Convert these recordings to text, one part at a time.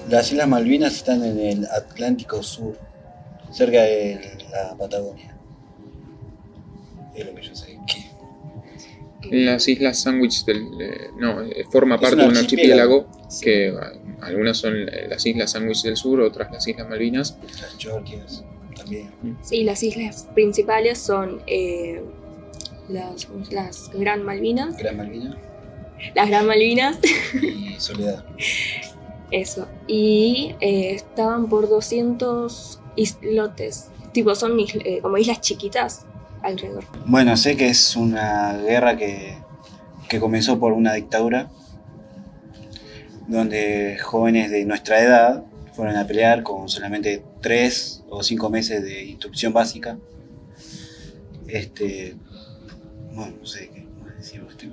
Las Islas Malvinas están en el Atlántico Sur, cerca de la Patagonia. Es lo que yo sé. Las Islas Sandwich forma Es parte un de un archipiélago. archipiélago que algunas son las Islas Sandwich del Sur, otras las Islas Malvinas. Las Georgias también. Sí, las islas principales son las Gran Malvinas. Gran Malvina Las Gran Malvinas, y Soledad. eso. Y estaban por 200 islotes. Tipo, son como islas chiquitas alrededor. Bueno, sé que es una guerra que comenzó por una dictadura, donde jóvenes de nuestra edad fueron a pelear con solamente 3 o 5 meses de instrucción básica. Bueno, no sé qué más decir usted.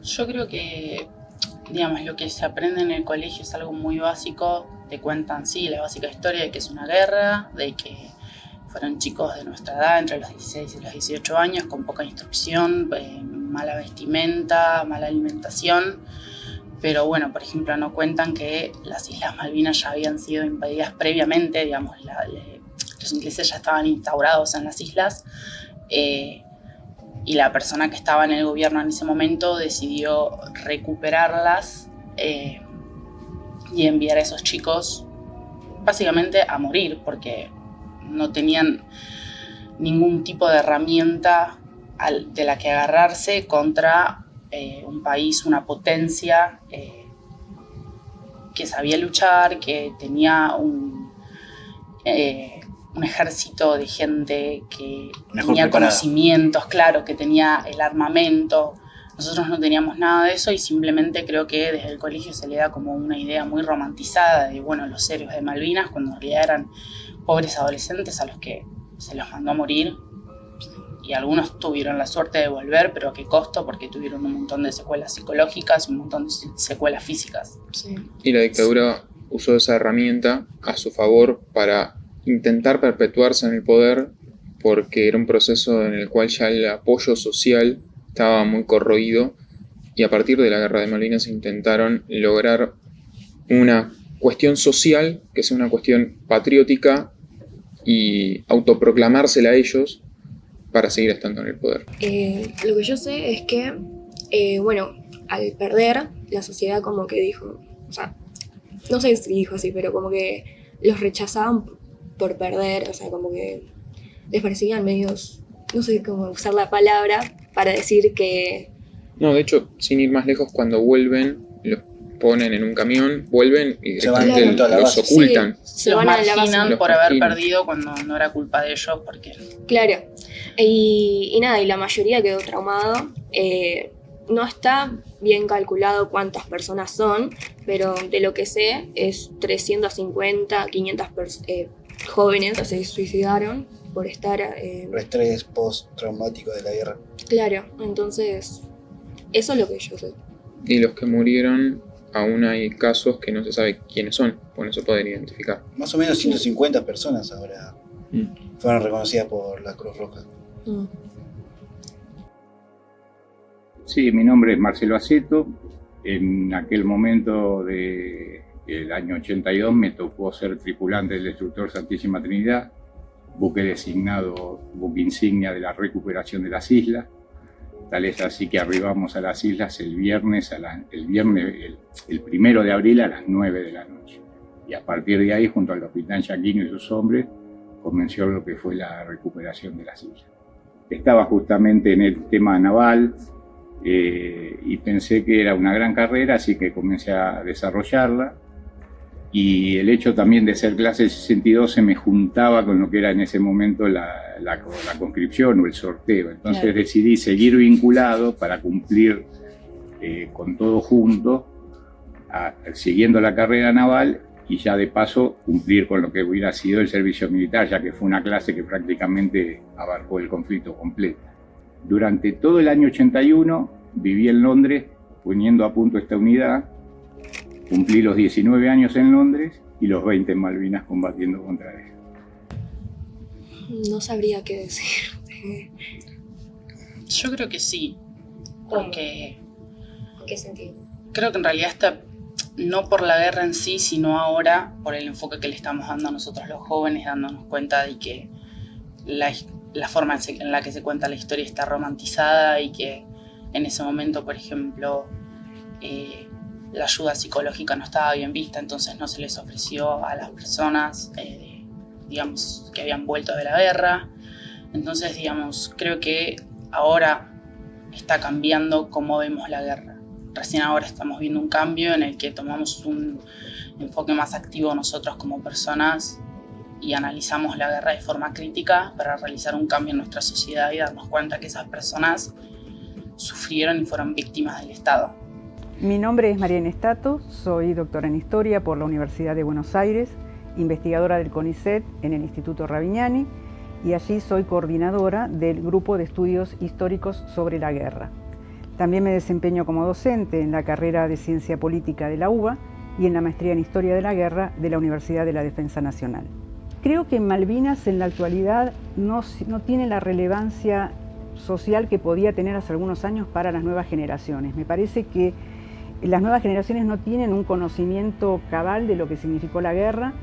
Yo creo que, digamos, lo que se aprende en el colegio es algo muy básico. Te cuentan, sí, la básica historia de que es una guerra, de que fueron chicos de nuestra edad, entre los 16 y los 18 años, con poca instrucción, mala vestimenta, mala alimentación. Pero bueno, por ejemplo, no cuentan que las Islas Malvinas ya habían sido invadidas previamente, digamos, los ingleses ya estaban instaurados en las islas, y la persona que estaba en el gobierno en ese momento decidió recuperarlas y enviar a esos chicos básicamente a morir, porque no tenían ningún tipo de herramienta de la que agarrarse contra un país, una potencia que sabía luchar, que tenía un ejército de gente que Mejor tenía preparada. conocimientos, claro, que tenía el armamento. Nosotros no teníamos nada de eso y simplemente creo que desde el colegio se le da como una idea muy romantizada de, bueno, los héroes de Malvinas, cuando en realidad eran pobres adolescentes a los que se los mandó a morir. Y algunos tuvieron la suerte de volver, pero ¿a qué costo? Porque tuvieron un montón de secuelas psicológicas, un montón de secuelas físicas. Sí. Y la dictadura usó esa herramienta a su favor para intentar perpetuarse en el poder, porque era un proceso en el cual ya el apoyo social estaba muy corroído, y a partir de la Guerra de Malvinas intentaron lograr una cuestión social que sea una cuestión patriótica y autoproclamársela a ellos para seguir estando en el poder. Lo que yo sé es que, bueno, al perder, la sociedad como que dijo, o sea, no sé si dijo así, pero como que los rechazaban por perder, o sea, como que les parecían medios, no sé cómo usar la palabra para decir que... No, de hecho, sin ir más lejos, cuando vuelven, los ponen en un camión, vuelven y Se van directamente con toda la los base. ocultan. Sí, se Los van a la base. marginan Los por haber marginan. perdido cuando no era culpa de ellos, porque Claro. Y nada, y la mayoría quedó traumado. No está bien calculado cuántas personas son, pero de lo que sé es 350, 500 jóvenes se suicidaron por estar... El estrés post-traumático de la guerra. Claro, entonces eso es lo que yo sé. Y los que murieron, aún hay casos que no se sabe quiénes son, pues no se pueden identificar. Más o menos 150 personas ahora fueron reconocidas por la Cruz Roja. Mm. Sí, mi nombre es Marcelo Aceto. En aquel momento del año 82 me tocó ser tripulante del destructor Santísima Trinidad, buque designado, buque insignia de la recuperación de las islas. Tal es así que arribamos a las islas el 1 de abril a las 9 de la noche. Y a partir de ahí, junto al capitán Yaquino y sus hombres, comenzó lo que fue la recuperación de las islas. Estaba justamente en el tema naval y pensé que era una gran carrera, así que comencé a desarrollarla. Y el hecho también de ser clase 62 se me juntaba con lo que era en ese momento la conscripción o el sorteo. Entonces Claro. decidí seguir vinculado para cumplir con todo junto, siguiendo la carrera naval y ya de paso cumplir con lo que hubiera sido el servicio militar, ya que fue una clase que prácticamente abarcó el conflicto completo. Durante todo el año 81 viví en Londres poniendo a punto esta unidad. Cumplí los 19 años en Londres y los 20 en Malvinas combatiendo contra él. No sabría qué decir. yo creo que sí, porque ¿En qué sentido? creo que en realidad no por la guerra en sí, sino ahora por el enfoque que le estamos dando a nosotros los jóvenes, dándonos cuenta de que la forma en la que se cuenta la historia está romantizada y que en ese momento, por ejemplo, la ayuda psicológica no estaba bien vista, entonces no se les ofreció a las personas, digamos, que habían vuelto de la guerra. Entonces, digamos, creo que ahora está cambiando cómo vemos la guerra. Recién ahora estamos viendo un cambio en el que tomamos un enfoque más activo nosotros como personas y analizamos la guerra de forma crítica para realizar un cambio en nuestra sociedad y darnos cuenta que esas personas sufrieron y fueron víctimas del Estado. Mi nombre es María Inés Tato, soy doctora en Historia por la Universidad de Buenos Aires, investigadora del CONICET en el Instituto Ravignani, y allí soy coordinadora del Grupo de Estudios Históricos sobre la Guerra. También me desempeño como docente en la carrera de Ciencia Política de la UBA y en la maestría en Historia de la Guerra de la Universidad de la Defensa Nacional. Creo que Malvinas en la actualidad no tiene la relevancia social que podía tener hace algunos años para las nuevas generaciones. Me parece que las nuevas generaciones no tienen un conocimiento cabal de lo que significó la guerra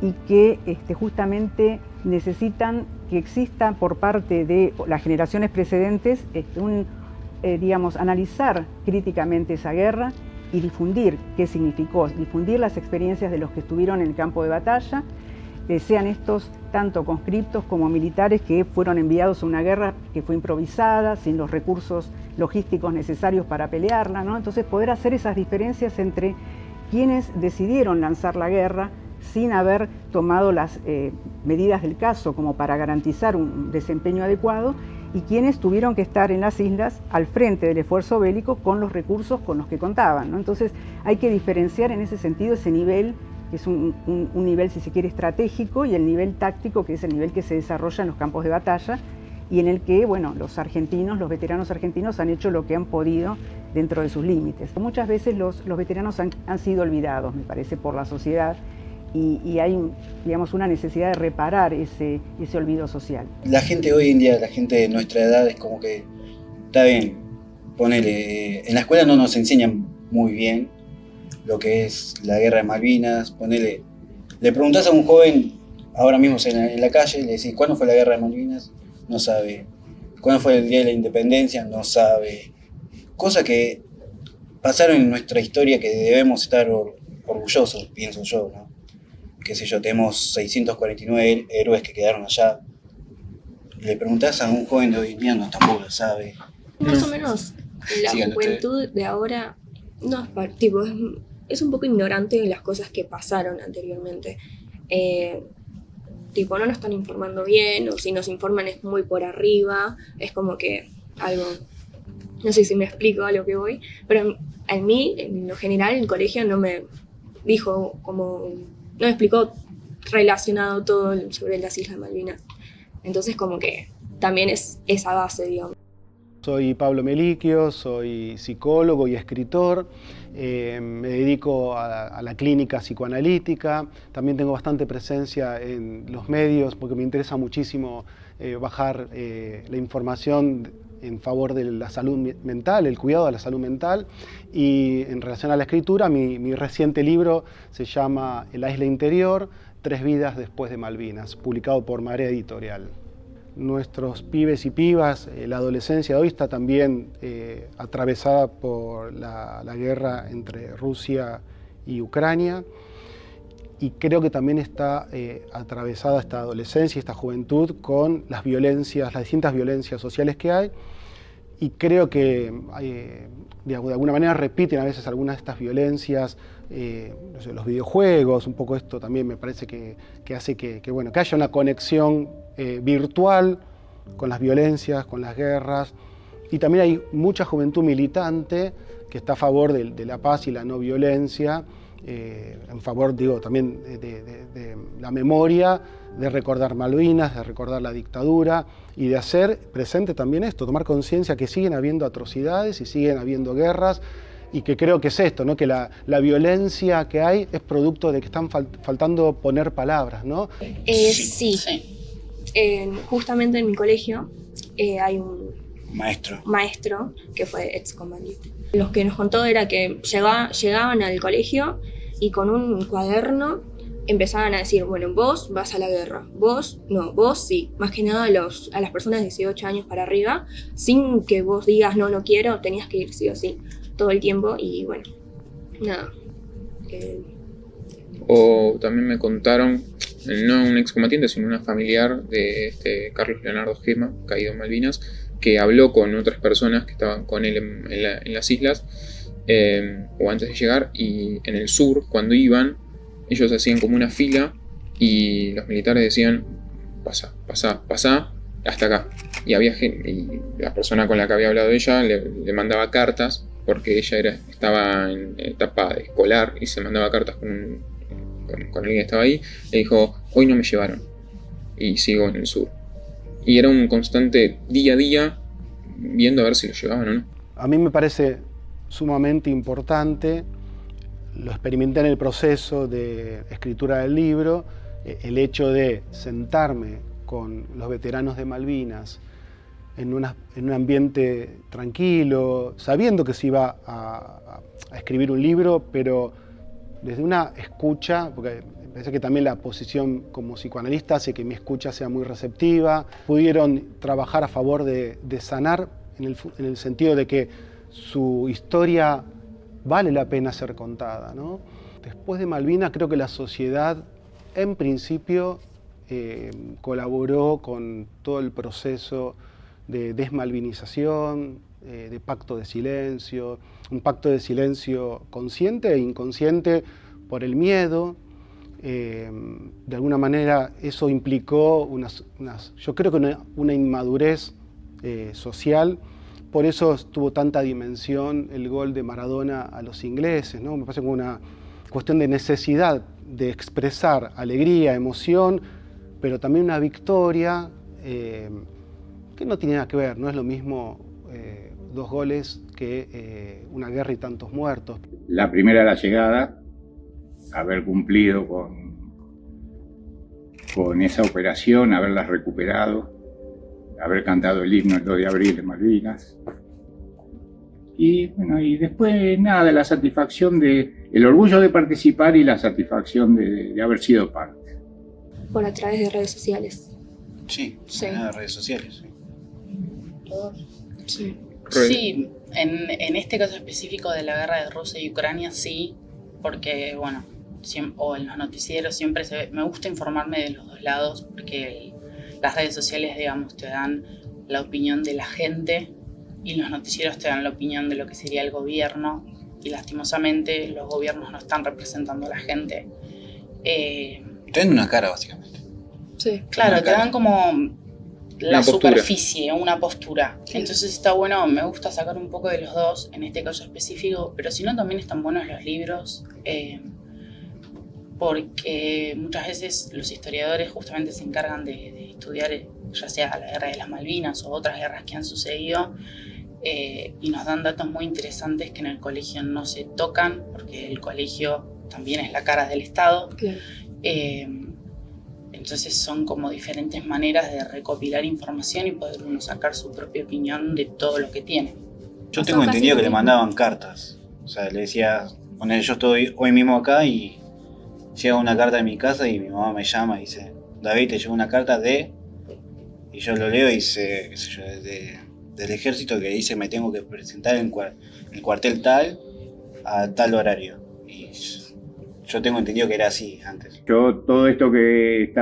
y que justamente necesitan que exista por parte de las generaciones precedentes analizar críticamente esa guerra y difundir qué significó, difundir las experiencias de los que estuvieron en el campo de batalla, sean estos tanto conscriptos como militares que fueron enviados a una guerra que fue improvisada, sin los recursos logísticos necesarios para pelearla, ¿no? Entonces poder hacer esas diferencias entre quienes decidieron lanzar la guerra sin haber tomado las medidas del caso como para garantizar un desempeño adecuado, y quienes tuvieron que estar en las islas al frente del esfuerzo bélico con los recursos con los que contaban, ¿no? Entonces hay que diferenciar en ese sentido ese nivel, que es un nivel, si se quiere, estratégico, y el nivel táctico, que es el nivel que se desarrolla en los campos de batalla, y en el que, bueno, los veteranos argentinos han hecho lo que han podido dentro de sus límites. Muchas veces los veteranos han sido olvidados, me parece, por la sociedad, y hay, digamos, una necesidad de reparar ese olvido social. La gente hoy en día, la gente de nuestra edad, es como que, está bien, ponele, en la escuela no nos enseñan muy bien lo que es la guerra de Malvinas, ponele, le preguntás a un joven ahora mismo en la calle, le decís, ¿cuándo fue la guerra de Malvinas? No sabe. ¿Cuándo fue el día de la independencia? No sabe. Cosas que pasaron en nuestra historia que debemos estar orgullosos, pienso yo, ¿no? Qué sé yo, tenemos 649 héroes que quedaron allá. Le preguntás a un joven de hoy en día, no, tampoco lo sabe. Más o menos la Sigan juventud de ahora no es tipo, es un poco ignorante de las cosas que pasaron anteriormente. Tipo, no nos están informando bien, o si nos informan es muy por arriba, es como que algo, no sé si me explico a lo que voy, pero a mí, en lo general, el colegio no me dijo como, no me explicó relacionado todo sobre las Islas Malvinas. Entonces como que también es esa base, digamos. Soy Pablo Meliquio, soy psicólogo y escritor, me dedico a la clínica psicoanalítica, también tengo bastante presencia en los medios porque me interesa muchísimo bajar la información en favor de la salud mental, el cuidado de la salud mental, y en relación a la escritura, mi reciente libro se llama La Isla Interior, 3 vidas después de Malvinas, publicado por Marea Editorial. Nuestros pibes y pibas, la adolescencia de hoy está también atravesada por la guerra entre Rusia y Ucrania, y creo que también está atravesada esta adolescencia, esta juventud con las violencias, las distintas violencias sociales que hay, y creo que de alguna manera repiten a veces algunas de estas violencias, no sé, los videojuegos, un poco esto también me parece que hace que haya una conexión virtual con las violencias, con las guerras, y también hay mucha juventud militante que está a favor de la paz y la no violencia, en favor, digo, también de la memoria, de recordar Malvinas, de recordar la dictadura y de hacer presente también esto, tomar conciencia que siguen habiendo atrocidades y siguen habiendo guerras, y que creo que es esto, ¿no? Que la violencia que hay es producto de que están faltando poner palabras, ¿no? Sí. Justamente en mi colegio hay maestro, que fue excombatiente. Lo que nos contó era que llegaban al colegio y con un cuaderno empezaban a decir, bueno, vos vas a la guerra, vos no, vos sí. Más que nada a las personas de 18 años para arriba, sin que vos digas no quiero, tenías que ir sí o sí, todo el tiempo. Y bueno, nada. O también me contaron, no un excombatiente, sino una familiar de Carlos Leonardo Gema, caído en Malvinas, que habló con otras personas que estaban con él en las islas, o antes de llegar, y en el sur, cuando iban, ellos hacían como una fila y los militares decían, pasa, hasta acá. Y había gente, y la persona con la que había hablado ella le mandaba cartas, porque ella estaba en etapa escolar y se mandaba cartas con alguien que estaba ahí. Le dijo, hoy no me llevaron y sigo en el sur. Y era un constante día a día viendo a ver si lo llevaban o no. A mí me parece sumamente importante, lo experimenté en el proceso de escritura del libro, el hecho de sentarme con los veteranos de Malvinas en un ambiente tranquilo, sabiendo que se iba a escribir un libro, pero desde una escucha, porque me parece que también la posición como psicoanalista hace que mi escucha sea muy receptiva. Pudieron trabajar a favor de sanar en el sentido de que su historia vale la pena ser contada, ¿no? Después de Malvinas creo que la sociedad en principio colaboró con todo el proceso de desmalvinización, de pacto de silencio, un pacto de silencio consciente e inconsciente por el miedo. De alguna manera eso implicó yo creo que una inmadurez social. Por eso tuvo tanta dimensión el gol de Maradona a los ingleses, ¿no? Me parece como una cuestión de necesidad de expresar alegría, emoción, pero también una victoria que no tiene nada que ver, no es lo mismo 2 goles que una guerra y tantos muertos. La primera, la llegada, haber cumplido con esa operación, haberla recuperado, haber cantado el himno el 2 de abril en Malvinas. Y bueno, y después nada, la satisfacción el orgullo de participar y la satisfacción de haber sido parte. Por a través de redes sociales. Sí, redes sociales. Sí. Sí, en este caso específico de la guerra de Rusia y Ucrania, sí, porque, bueno, o en los noticieros siempre me gusta informarme de los dos lados, porque las redes sociales, digamos, te dan la opinión de la gente y los noticieros te dan la opinión de lo que sería el gobierno, y lastimosamente los gobiernos no están representando a la gente. Te dan una cara, básicamente. Sí. Claro, te dan como la superficie, una postura. Sí. Entonces está bueno, me gusta sacar un poco de los dos, en este caso específico, pero si no también están buenos los libros, porque muchas veces los historiadores justamente se encargan de estudiar ya sea la guerra de las Malvinas o otras guerras que han sucedido, y nos dan datos muy interesantes que en el colegio no se tocan, porque el colegio también es la cara del Estado. Claro. Entonces son como diferentes maneras de recopilar información y poder uno sacar su propia opinión de todo lo que tiene. Yo tengo entendido que le mandaban cartas. O sea, le decía, yo estoy hoy mismo acá y llega una carta de mi casa y mi mamá me llama y dice, David, te llegó una carta de... Y yo lo leo y dice, qué sé yo, del ejército que dice me tengo que presentar en el cuartel tal a tal horario. Y yo tengo entendido que era así antes. Yo todo esto que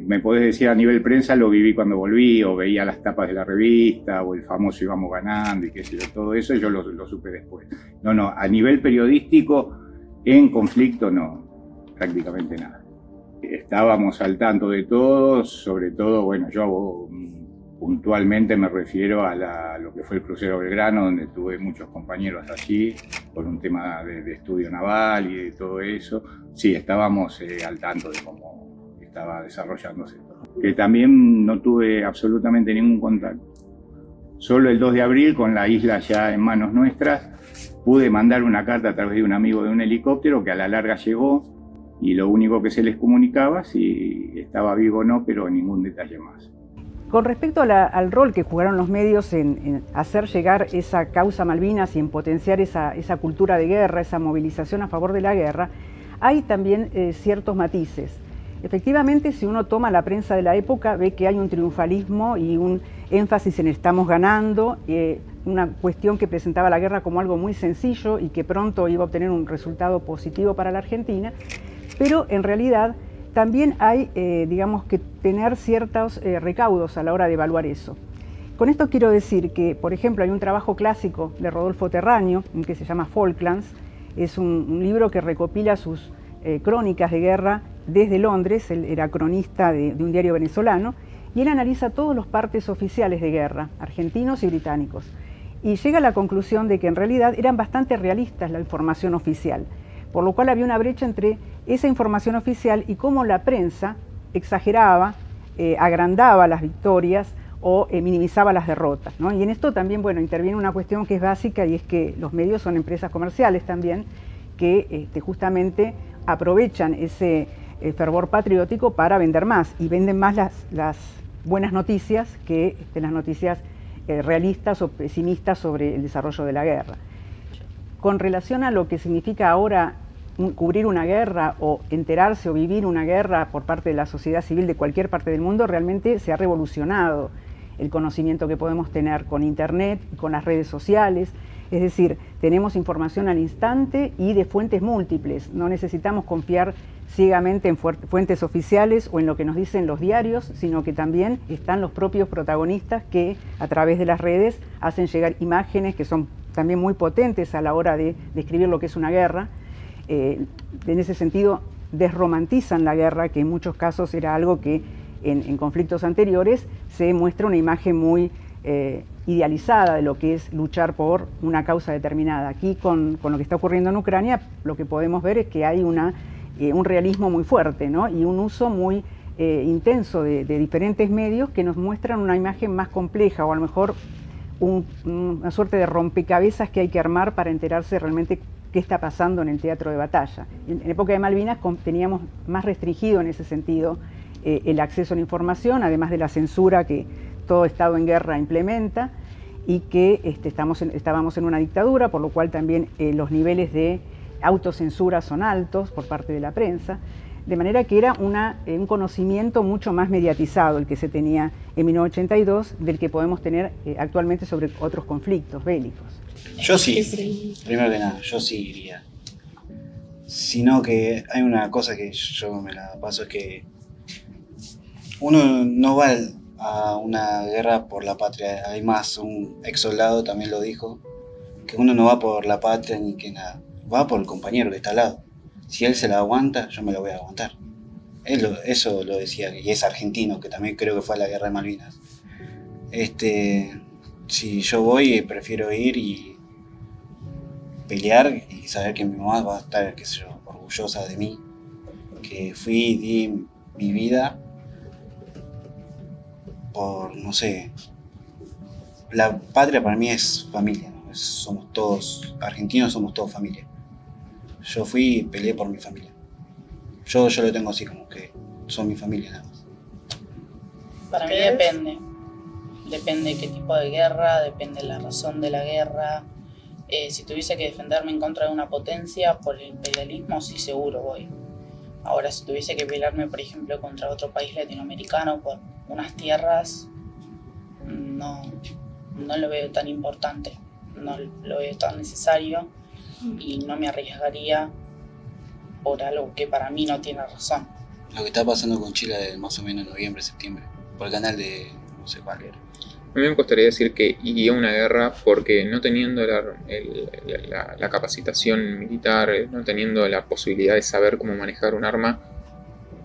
me podés decir a nivel prensa lo viví cuando volví, o veía las tapas de la revista, o el famoso íbamos ganando y qué sé yo, todo eso yo lo supe después. No, a nivel periodístico, en conflicto no, prácticamente nada. Estábamos al tanto de todo, sobre todo, bueno, yo puntualmente me refiero a lo que fue el crucero Belgrano, donde tuve muchos compañeros allí, por un tema de estudio naval y de todo eso. Sí, estábamos al tanto de cómo estaba desarrollándose todo. Que también no tuve absolutamente ningún contacto. Solo el 2 de abril, con la isla ya en manos nuestras, pude mandar una carta a través de un amigo de un helicóptero que a la larga llegó, y lo único que se les comunicaba si estaba vivo o no, pero ningún detalle más. Con respecto al rol que jugaron los medios en hacer llegar esa causa Malvinas y en potenciar esa cultura de guerra, esa movilización a favor de la guerra, hay también ciertos matices. Efectivamente, si uno toma la prensa de la época, ve que hay un triunfalismo y un énfasis en estamos ganando, una cuestión que presentaba la guerra como algo muy sencillo y que pronto iba a obtener un resultado positivo para la Argentina, pero en realidad también hay, digamos, que tener ciertos recaudos a la hora de evaluar eso. Con esto quiero decir que, por ejemplo, hay un trabajo clásico de Rodolfo Terraño que se llama Falklands. Es un libro que recopila sus crónicas de guerra desde Londres. Él era cronista de un diario venezolano y él analiza todos los partes oficiales de guerra, argentinos y británicos, y llega a la conclusión de que en realidad eran bastante realistas la información oficial, por lo cual había una brecha entre esa información oficial y cómo la prensa exageraba, agrandaba las victorias o minimizaba las derrotas, ¿no? Y en esto también, bueno, interviene una cuestión que es básica, y es que los medios son empresas comerciales también, que justamente aprovechan ese fervor patriótico para vender más, y venden más las buenas noticias que las noticias realistas o pesimistas sobre el desarrollo de la guerra. Con relación a lo que significa ahora cubrir una guerra o enterarse o vivir una guerra por parte de la sociedad civil de cualquier parte del mundo, realmente se ha revolucionado el conocimiento que podemos tener con Internet, con las redes sociales. Es decir, tenemos información al instante y de fuentes múltiples. No necesitamos confiar ciegamente en fuentes oficiales o en lo que nos dicen los diarios, sino que también están los propios protagonistas que a través de las redes hacen llegar imágenes que son también muy potentes a la hora de describir lo que es una guerra. En ese sentido, desromantizan la guerra, que en muchos casos era algo que en conflictos anteriores se muestra una imagen muy idealizada de lo que es luchar por una causa determinada. Aquí con lo que está ocurriendo en Ucrania, lo que podemos ver es que hay un realismo muy fuerte, ¿no? Y un uso muy intenso de diferentes medios que nos muestran una imagen más compleja, o a lo mejor una suerte de rompecabezas que hay que armar para enterarse realmente qué está pasando en el teatro de batalla. En época de Malvinas teníamos más restringido en ese sentido el acceso a la información, además de la censura que todo Estado en guerra implementa, y que estábamos en una dictadura, por lo cual también los niveles de autocensura son altos por parte de la prensa, de manera que era un conocimiento mucho más mediatizado el que se tenía en 1982 del que podemos tener actualmente sobre otros conflictos bélicos. Yo sí, primero que nada, yo sí iría. Sino que hay una cosa que yo me la paso, es que uno no va a una guerra por la patria. Hay más, un ex soldado también lo dijo, que uno no va por la patria ni que nada, va por el compañero que está al lado. Si él se la aguanta, yo me la voy a aguantar. Eso lo decía, y es argentino, que también creo que fue a la guerra de Malvinas. Si yo voy, prefiero ir y pelear y saber que mi mamá va a estar, qué sé yo, orgullosa de mí, que fui, di mi vida por, no sé, la patria para mí es familia, ¿no? Somos todos argentinos, somos todos familia. Yo fui y peleé por mi familia. Yo lo tengo así, como que son mi familia nada más. Para mí depende. Depende de qué tipo de guerra, depende de la razón de la guerra. Si tuviese que defenderme en contra de una potencia por el imperialismo, sí, seguro voy. Ahora, si tuviese que pelearme, por ejemplo, contra otro país latinoamericano por unas tierras, no lo veo tan importante, no lo veo tan necesario y no me arriesgaría por algo que para mí no tiene razón. Lo que está pasando con Chile más o menos en noviembre, septiembre, por el canal de no sé cuál era. A mí me costaría decir que iría a una guerra porque no teniendo la capacitación militar, no teniendo la posibilidad de saber cómo manejar un arma,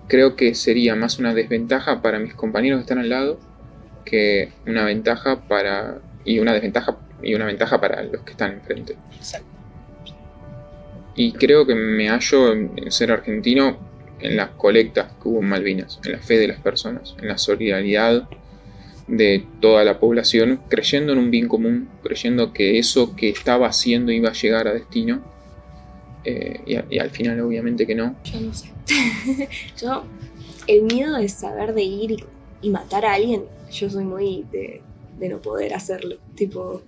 creo que sería más una desventaja para mis compañeros que están al lado que una ventaja una ventaja para los que están enfrente. Exacto. Y creo que me hallo en ser argentino en las colectas que hubo en Malvinas, en la fe de las personas, en la solidaridad de toda la población, creyendo en un bien común, creyendo que eso que estaba haciendo iba a llegar a destino, y al final obviamente que no. Yo no sé. El miedo de saber de ir y matar a alguien yo soy muy de no poder hacerlo, tipo,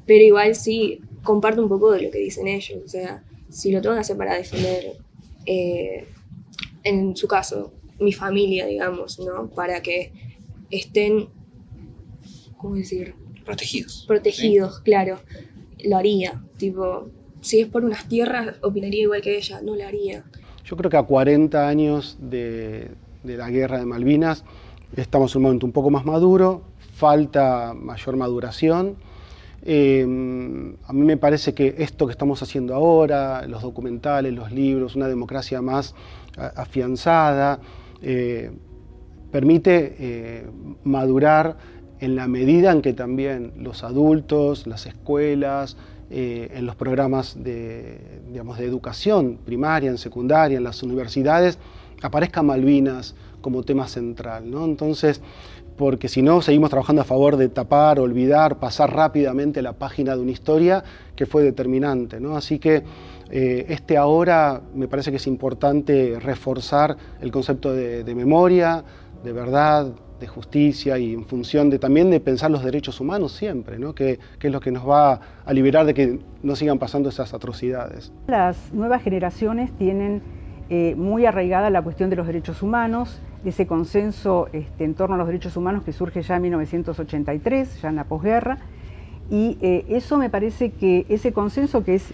pero igual sí, comparto un poco de lo que dicen ellos, o sea, si lo tengo que hacer para defender, en su caso, mi familia, digamos, ¿no? Para que estén, ¿cómo decir? Protegidos, ¿sí? Claro, lo haría, tipo, si es por unas tierras, opinaría igual que ella, no lo haría. Yo creo que a 40 años de la guerra de Malvinas estamos en un momento un poco más maduro, falta mayor maduración. A mí me parece que esto que estamos haciendo ahora, los documentales, los libros, una democracia más afianzada, permite madurar en la medida en que también los adultos, las escuelas, en los programas de educación primaria, en secundaria, en las universidades, aparezca Malvinas como tema central, ¿no? Entonces, porque si no, seguimos trabajando a favor de tapar, olvidar, pasar rápidamente la página de una historia que fue determinante, ¿no? Así que ahora me parece que es importante reforzar el concepto de memoria, de verdad, de justicia, y en función también de pensar los derechos humanos siempre, ¿no? Que es lo que nos va a liberar de que no sigan pasando esas atrocidades. Las nuevas generaciones tienen muy arraigada la cuestión de los derechos humanos, ese consenso en torno a los derechos humanos que surge ya en 1983, ya en la posguerra, y eso me parece que ese consenso que es,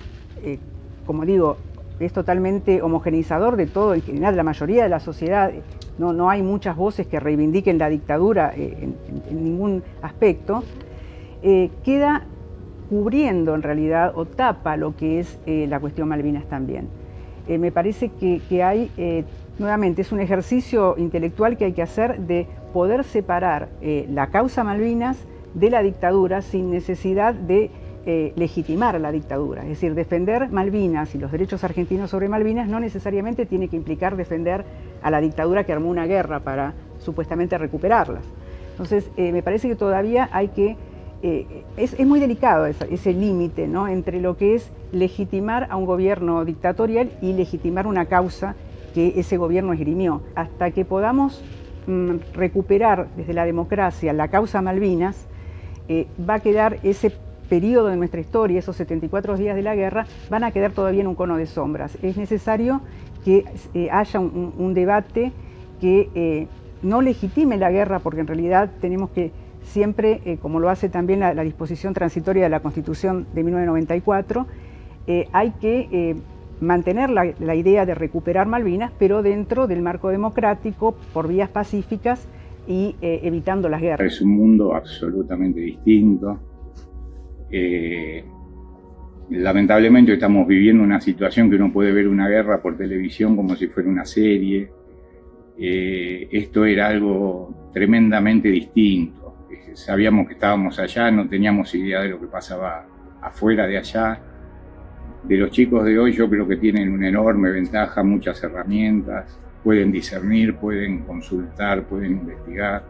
como digo, es totalmente homogeneizador de todo, en general, la mayoría de la sociedad. No hay muchas voces que reivindiquen la dictadura en ningún aspecto, queda cubriendo en realidad o tapa lo que es la cuestión Malvinas también. Me parece que hay, nuevamente, es un ejercicio intelectual que hay que hacer de poder separar la causa Malvinas de la dictadura sin necesidad de legitimar la dictadura. Es decir, defender Malvinas y los derechos argentinos sobre Malvinas no necesariamente tiene que implicar defender a la dictadura que armó una guerra para supuestamente recuperarlas. Entonces, me parece que todavía hay que... es muy delicado ese límite, ¿no?, entre lo que es legitimar a un gobierno dictatorial y legitimar una causa que ese gobierno esgrimió. Hasta que podamos recuperar desde la democracia la causa Malvinas, va a quedar ese periodo de nuestra historia, esos 74 días de la guerra, van a quedar todavía en un cono de sombras. Es necesario que haya un debate que no legitime la guerra, porque en realidad tenemos que siempre, como lo hace también la disposición transitoria de la Constitución de 1994, hay que mantener la idea de recuperar Malvinas, pero dentro del marco democrático, por vías pacíficas y evitando las guerras. Es un mundo absolutamente distinto. Lamentablemente estamos viviendo una situación que uno puede ver una guerra por televisión como si fuera una serie. Esto era algo tremendamente distinto. Sabíamos que estábamos allá, no teníamos idea de lo que pasaba afuera de allá. De los chicos de hoy yo creo que tienen una enorme ventaja, muchas herramientas, pueden discernir, pueden consultar, pueden investigar,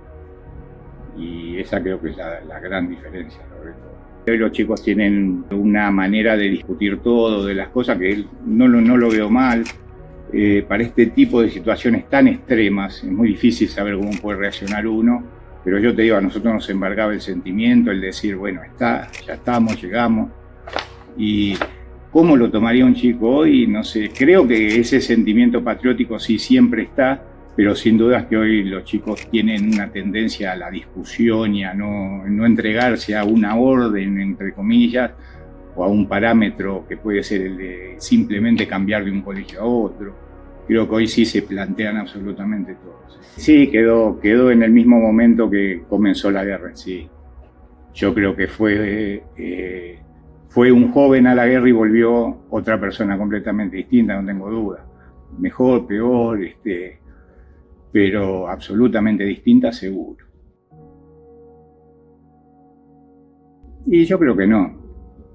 y esa creo que es la gran diferencia sobre todo. Hoy los chicos tienen una manera de discutir todo, de las cosas, que no lo veo mal. Para este tipo de situaciones tan extremas es muy difícil saber cómo puede reaccionar uno, pero yo te digo, a nosotros nos embargaba el sentimiento, el decir, bueno, ya estamos, llegamos. Y cómo lo tomaría un chico hoy, no sé, creo que ese sentimiento patriótico sí siempre está, pero sin duda es que hoy los chicos tienen una tendencia a la discusión y a no entregarse a una orden, entre comillas, o a un parámetro que puede ser el de simplemente cambiar de un colegio a otro. Creo que hoy sí se plantean absolutamente todos. Sí, quedó en el mismo momento que comenzó la guerra en sí. Yo creo que fue un joven a la guerra y volvió otra persona completamente distinta, no tengo duda. Mejor, peor, pero absolutamente distinta, seguro. Y yo creo que no.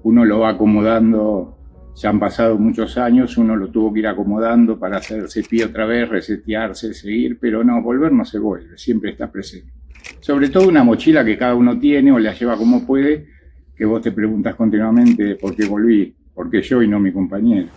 Uno lo va acomodando, ya han pasado muchos años, uno lo tuvo que ir acomodando para hacerse pie otra vez, resetearse, seguir, pero no, volver no se vuelve, siempre está presente. Sobre todo una mochila que cada uno tiene o la lleva como puede, que vos te preguntas continuamente por qué volví, por qué yo y no mi compañero.